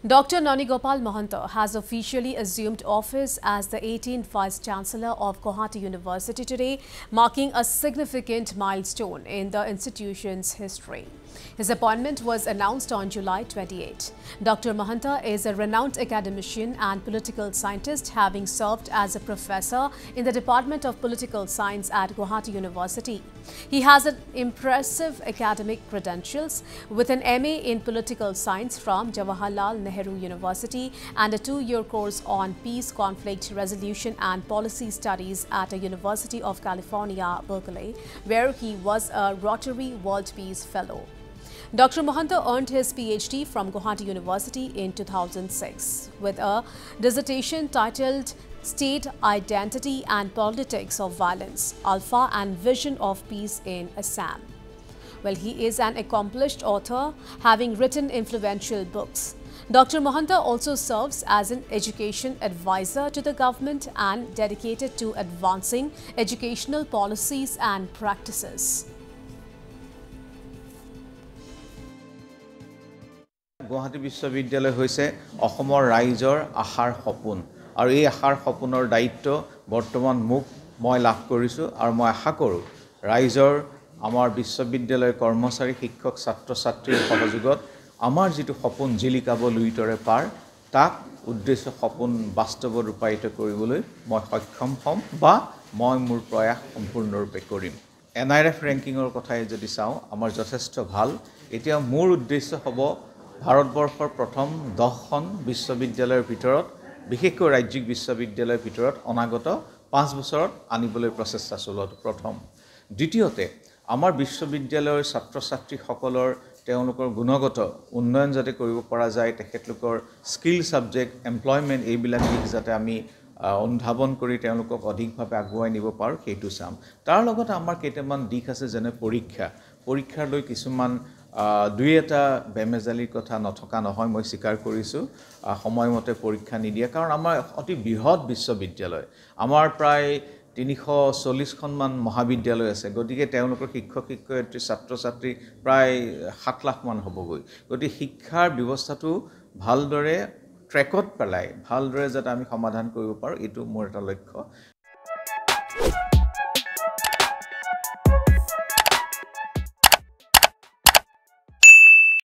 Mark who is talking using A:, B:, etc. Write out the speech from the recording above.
A: Dr. Nanigopal Mahanta has officially assumed office as the 18th Vice Chancellor of Guwahati University today, marking a significant milestone in the institution's history. His appointment was announced on July 28. Dr. Mahanta is a renowned academician and political scientist, having served as a professor in the Department of Political Science at Guwahati University. He has an impressive academic credentials with an MA in Political Science from Jawaharlal Nehru University and a 2-year course on Peace, Conflict Resolution and Policy Studies at the University of California, Berkeley, where he was a Rotary World Peace Fellow. Dr. Mahanta earned his PhD from Guwahati University in 2006 with a dissertation titled State Identity and Politics of Violence, Alpha and Vision of Peace in Assam. Well, he is an accomplished author, having written influential books. Dr. Mahanta also serves as an education advisor to the government and dedicated to advancing educational policies and practices.
B: Guwahati Vishwavidyalaya hoise Ahomor raijor ahar hopun aru ei ahar hopunor daitto bortoman muk moi lav korisu aru moi aশা koru raijor amar Vishwavidyalaya kormosari shiক্ষক ছাত্র ছাত্ৰীৰ সহযোগত আমাৰ যেটো হপন জিলিকাব লুইটৰে পাৰ তাক উদ্দেশ্য হপন বাস্তৱত ৰূপায়িত কৰিবলৈ মই সক্ষম হম বা মই মোৰ প্ৰয়াস সম্পূৰ্ণৰূপে কৰিম NIRF ৰেংকিংৰ কথাই যদি চাও আমাৰ যথেষ্ট ভাল এতিয়া মোৰ উদ্দেশ্য হ'ব ভাৰতবৰ্ষৰ প্ৰথম 10খন বিশ্ববিদ্যালয়ৰ ভিতৰত বিশেষকৈ ৰাজ্যিক বিশ্ববিদ্যালয়ৰ ভিতৰত অনাগত 5 বছৰত আনিবলৈ প্ৰচেষ্টা চলোৱাটো প্ৰথম দ্বিতীয়তে আমাৰ বিশ্ববিদ্যালয়ৰ ছাত্ৰ ছাত্ৰীসকলৰ তেওঁলোকৰ গুণগত উন্নয়ন যাতে কৰিব পৰা যায় তেখেতলোকৰ স্কিল সাবজেক্ট এমপ্লয়মেন্ট এইবিলাক দিশ যাতে আমি অনুধাৱন কৰি তেওঁলোকক অধিকভাৱে আগুৱাই নিব পাৰো সেইটো চাম তাৰ লগতে আমাৰ কেইটামান দিশ আছে যেনে পৰীক্ষাৰ লৈ কিছুমান দুই এটা বেমেজালিৰ কথা নথকা নহয় মই স্বীকাৰ কৰিছো সময়মতে পৰীক্ষা নিদিয়া কাৰণ আমাৰ অতি বৃহৎ বিশ্ববিদ্যালয় আমাৰ প্ৰায় 340 খনমান মহাবিদ্যালয় আছে গতিকে তেওঁলোকৰ শিক্ষক শিক্ষয়িত্ৰী ছাত্ৰ ছাত্ৰী প্ৰায় 7 লাখ মান হ'বগৈ গতিকে শিক্ষাৰ ব্যৱস্থাটো ভালদৰে ট্ৰেকত পেলাই ভালদৰে যাতে আমি সমাধান কৰিব পাৰো এটো মোৰ এটা লক্ষ্য